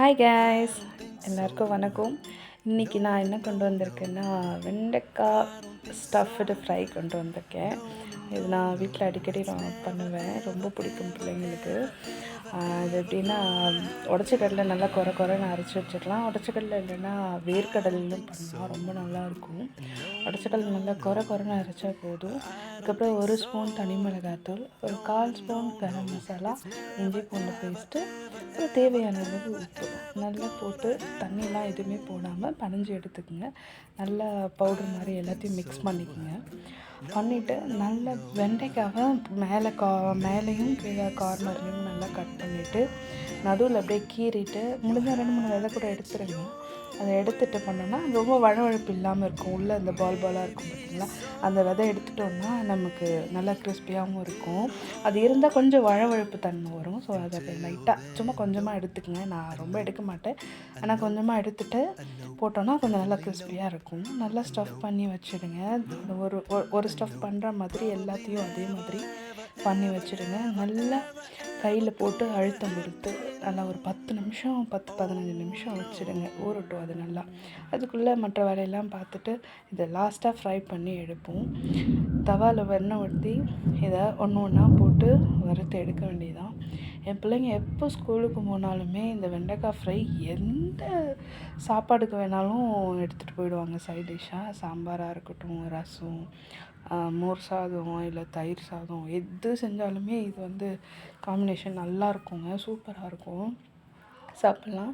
Hi guys, எல்லாருக்கும் வணக்கம். இன்றைக்கி நான் என்ன கொண்டு வந்திருக்கேன்னா வெண்டைக்காய் ஸ்டஃப்டு ஃப்ரை கொண்டு வந்திருக்கேன். இது நான் வீட்டில் அடிக்கடி நான் பண்ணுவேன், ரொம்ப பிடிக்கும் பிள்ளைங்களுக்கு. அது எப்படின்னா உடச்ச கடலை நல்லா குறைன்னு அரைச்சி வச்சிடலாம். உடச்ச கடலை இல்லைன்னா வேர்க்கடலையும் பண்ணலாம், ரொம்ப நல்லாயிருக்கும். உடச்ச கடலை நல்லா குறைன்னு அரைச்சா போதும். அதுக்கப்புறம் 1 ஸ்பூன் தனி மிளகாத்தூள், ஒரு 1/4 ஸ்பூன் கரம் மசாலா, இஞ்சி பூண்டு பேஸ்ட்டு, அப்புறம் தேவையான அளவு உப்பு நல்லா போட்டு தண்ணியெலாம் எதுவுமே போடாமல் பனைஞ்சி எடுத்துக்கோங்க. நல்லா பவுடர் மாதிரி எல்லாத்தையும் மிக்ஸ் பண்ணிக்கோங்க. பண்ணிவிட்டு நல்லா வெண்டைக்காவை மேலேயும் கீழே கார்னர்லேயும் நல்லா கட் பண்ணிவிட்டு நடுவில் அப்படியே கீறிட்டு முடிஞ்சால் 2-3 விதை கூட எடுத்துருங்க. அதை எடுத்துகிட்டு பண்ணோன்னா ரொம்ப வழவழப்பு இல்லாமல் இருக்கும். உள்ளே அந்த பாலாக இருக்கும் பார்த்திங்களா, அந்த விதை எடுத்துட்டோம்னா நமக்கு நல்லா கிறிஸ்பியாகவும் இருக்கும். அது இருந்தால் கொஞ்சம் வழவழப்பு தன்மை வரும். ஸோ அதை லைட்டாக சும்மா கொஞ்சமாக எடுத்துக்கங்க. நான் ரொம்ப எடுக்க மாட்டேன், ஆனால் கொஞ்சமாக எடுத்துகிட்டு போட்டோன்னா கொஞ்சம் நல்லா கிறிஸ்பியாக இருக்கும். நல்லா ஸ்டஃப் பண்ணி வச்சுடுங்க. ஒரு ஸ்டஃப் பண்ணுற மாதிரி எல்லாத்தையும் அதே மாதிரி பண்ணி வச்சுடுங்க. நல்லா கையில் போட்டு அழுத்தம் கொடுத்து நல்லா ஒரு 10-15 நிமிஷம் வச்சுடுங்க, ஊறட்டும் அது நல்லா. அதுக்குள்ளே மற்ற வேலையெல்லாம் பார்த்துட்டு இதை லாஸ்ட்டாக ஃப்ரை பண்ணி எடுப்போம். தவாவில் எண்ணெய் ஊற்றி இதை ஒன்றா போட்டு வறுத்து எடுக்க வேண்டியதான். என் பிள்ளைங்க எப்போ ஸ்கூலுக்கு போனாலுமே இந்த வெண்டைக்காய் ஃப்ரை எந்த சாப்பாடுக்கு வேணாலும் எடுத்துகிட்டு போயிடுவாங்க. சைட் டிஷ்ஷாக சாம்பாராக இருக்கட்டும், ரசம், மோர் சாதம், இல்லை தயிர் சாதம், எது செஞ்சாலுமே இது காம்பினேஷன் நல்லா இருக்குங்க, சூப்பராக இருக்கும், சாப்பிட்லாம்.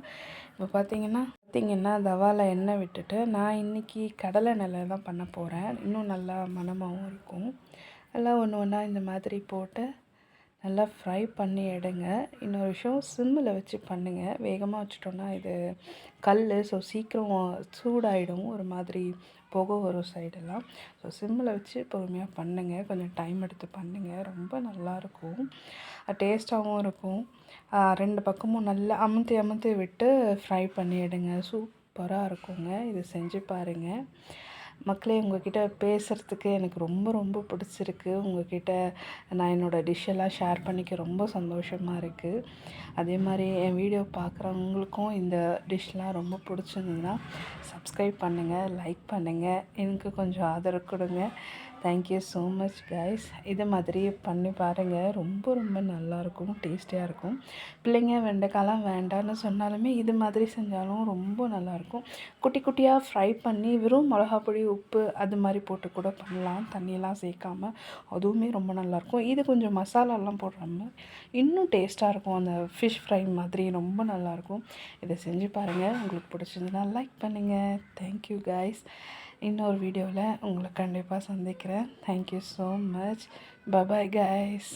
இப்போ பார்த்திங்கன்னா தவாவில் எண்ணெய் விட்டுட்டு நான் இன்றைக்கி கடலை எண்ணெயில் தான் பண்ண போகிறேன். இன்னும் நல்லா மணமாகவும் இருக்கும். எல்லாம் ஒன்றா இந்த மாதிரி போட்டு நல்லா ஃப்ரை பண்ணி எடுங்க. இன்னொரு விஷயம், சிம்மில் வச்சு பண்ணுங்கள். வேகமாக வச்சுட்டோன்னா இது ஸோ சீக்கிரம் சூடாகிடும், ஒரு மாதிரி புகை வரும் சைடெல்லாம். ஸோ சிம்மில் வச்சு பொறுமையாக பண்ணுங்கள், கொஞ்சம் டைம் எடுத்து பண்ணுங்கள், ரொம்ப நல்லாயிருக்கும், டேஸ்ட்டாகவும் இருக்கும். 2 பக்கமும் நல்லா அமுத்தி விட்டு ஃப்ரை பண்ணி எடுங்க, சூப்பராக இருக்குங்க. இது செஞ்சு பாருங்கள் மக்களே. உங்கள்கிட்ட பேசுகிறதுக்கு எனக்கு ரொம்ப பிடிச்சிருக்கு. உங்கள்கிட்ட நான் என்னோடய டிஷ்ஷெல்லாம் ஷேர் பண்ணிக்க ரொம்ப சந்தோஷமாக இருக்குது. அதே மாதிரி என் வீடியோ பார்க்குறவங்களுக்கும் இந்த டிஷ்லாம் ரொம்ப பிடிச்சிருந்ததுன்னா சப்ஸ்கிரைப் பண்ணுங்கள், லைக் பண்ணுங்கள், எனக்கு கொஞ்சம் ஆதரவு கொடுங்க. Thank you so much guys. இது மாதிரி பண்ணி பாருங்கள், ரொம்ப நல்லாயிருக்கும், டேஸ்டியாக இருக்கும். பிள்ளைங்க வெண்டைக்காய்லாம் வேண்டான்னு சொன்னாலுமே இது மாதிரி செஞ்சாலும் ரொம்ப நல்லாயிருக்கும். குட்டியாக ஃப்ரை பண்ணி வெறும் மிளகாப்பொடி, உப்பு அது மாதிரி போட்டு கூட பண்ணலாம், தண்ணியெல்லாம் சேர்க்காம. அதுவுமே ரொம்ப நல்லாயிருக்கும். இது கொஞ்சம் மசாலாலாம் போடுறாமல் இன்னும் டேஸ்ட்டாக இருக்கும், அந்த ஃபிஷ் ஃப்ரை மாதிரி ரொம்ப நல்லாயிருக்கும். இதை செஞ்சு பாருங்கள், உங்களுக்கு பிடிச்சிருந்ததுன்னா லைக் பண்ணுங்கள். Thank you guys. இன்னொரு வீடியோவில் உங்களை கண்டிப்பாக சந்திக்கிறேன். Thank you so much. Bye bye guys.